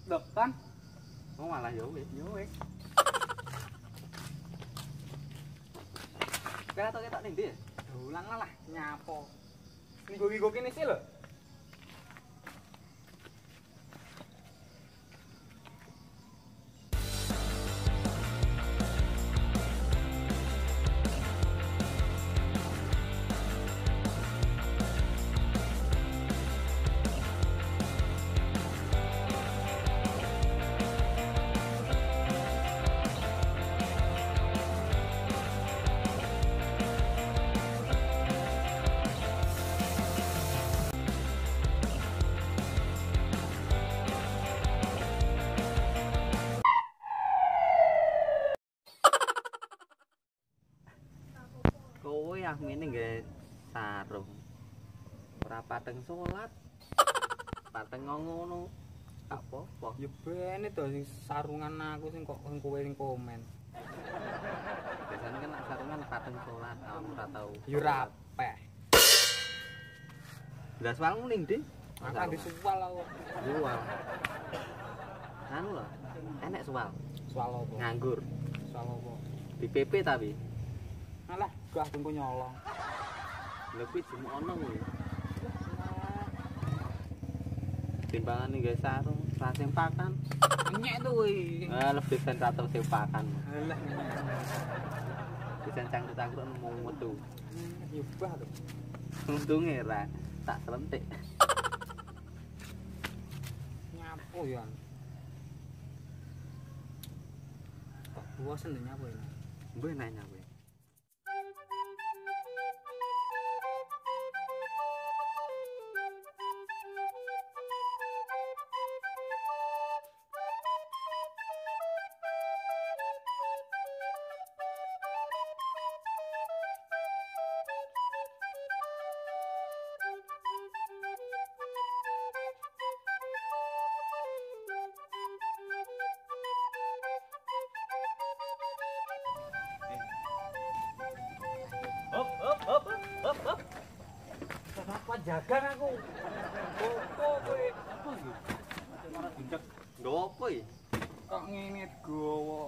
Loh, kan? Oh malah ya wis. Yo wis. Ketok ning ndi? Dolan lah nyapo. Minggu-minggu kene sih lho. Kowe ahmine nggae sarung. Ora pateng salat. Pateng ngono. Apa-apa. Ya bene to sing sarungan aku sing kok kowe sing komen. Biasane kan nek sarungan pateng salat, awakmu ora tau. Ya rapeh. Lah swalmu ning ndi? Makan disuwal aku. Jual. Anu lho, enek suwal. Swal apa? Nganggur. Swal apa? Di PP tapi. Alah, gak aku nyolong. Lha kuwi jemu ono kuwi. Timbangane nggae sarung, rasing pakan. Nyek to kuwi. Lebih sen 100 pakan. Alah. Bisa cangkruk-cangkruk nemu metu. Nyubah to. Untunge ra tak selentik. Nyapo ya. Kok bosen nyapo ini. Mbok nanya kowe. Hop. Kenapa jagang aku? Opo kowe? Apa iki? Malah dicek. Nggo apa iki? Kok ngene gowo.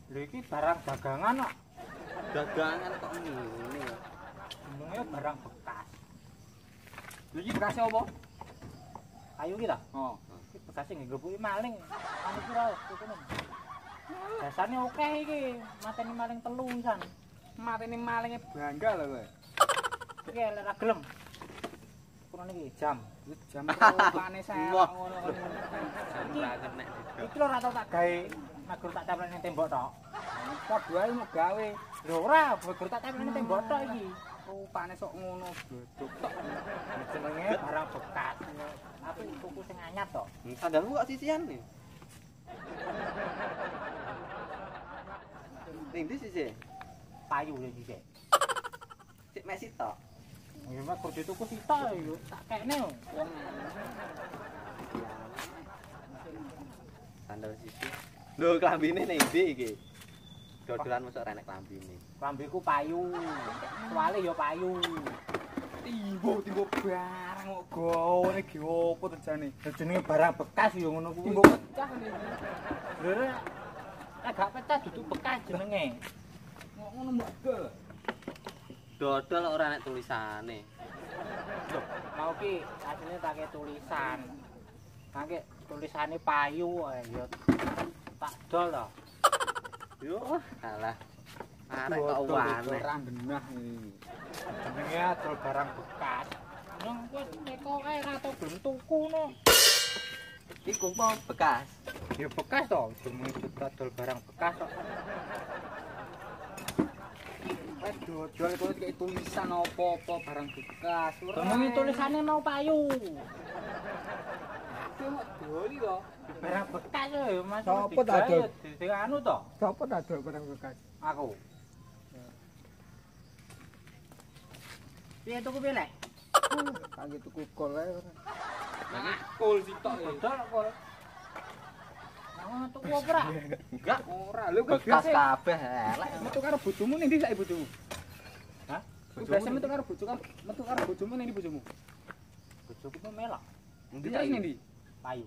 Lha iki barang dagangan kok. Dagangan kok ngene ya. Jenenge barang bekas. Lha iki bekasnya apa? Kayu iki ta? Oh. Iki bekasnya nggih nggepuki maling. Anu pira kene. Dasane akeh iki. Mateni maling telu pisan. Mateni malinge bangga lho kowe. Iki lek ra gelem. Kurang iki jam. Jam rupane saya ngono kon. Jam banget nek. Iki lho ora tau tak gawe. Magur tak tempel ning tembok tok. Padha ae mau gawe. Lho ora, magur tak tempel ning tembok tok iki. Rupane sok ngono blodok tok. Jenenge barang bekas. Tapi tuku sing anyar tok. Sandalmu kok sisian nih? Ning ndi sih? Payu ya iki. Sik mek sitok. Ya mek kudu tuku sitok yo. Tak kekne yo. Sandal sisi. Lho klambine ning ndi iki? Dodolan mosok ora enek klambine. Klambiku payu. Soale yo payu. Timbo barang kok gawone ge opo to jane? Jenenge barang bekas yo ngono kuwi. Timbo pecah iki. Lho agak pecah duduk bekas jenenge. Kok ngono mbok dol. Dodol ora enek tulisane. Loh, mau ki asline tak tulisan. Mangke tulisane payu ya tak dol to. Yo, alah. Arek kok aneh. Ora genah iki. Jenenge adol barang bekas. Nang kowe teko kae ra tau gelem tuku no. Iku mau bekas. Ya bekas to, jenenge adol barang bekas kok. Dodol kok kayak tulisan apa-apa barang bekas. Jenenge tulisane mau payu. Cuma doli to. Barang bekas ya Mas. Sopo ta dol? Sing anu to? Sopo tak dol barang bekas? Aku. Piye tuku pilek? Kangge tuku kol ae ora. Kol sitok ya. Dodol kol. Tuku apa ora? Enggak. Ora, lho Bekas kabeh elek. metu karo bojomu ning ndi saiki bojomu? Hah? Biasa metu karo bojomu, metu karo bojomu ning ndi bojomu? Bojoku melok. Endi Dia ning ndi? Payu.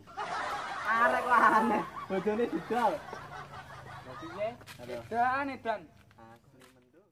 Arek lah aneh. Bojone didol. Lah piye? Aduh. Dan edan. Aku mendung.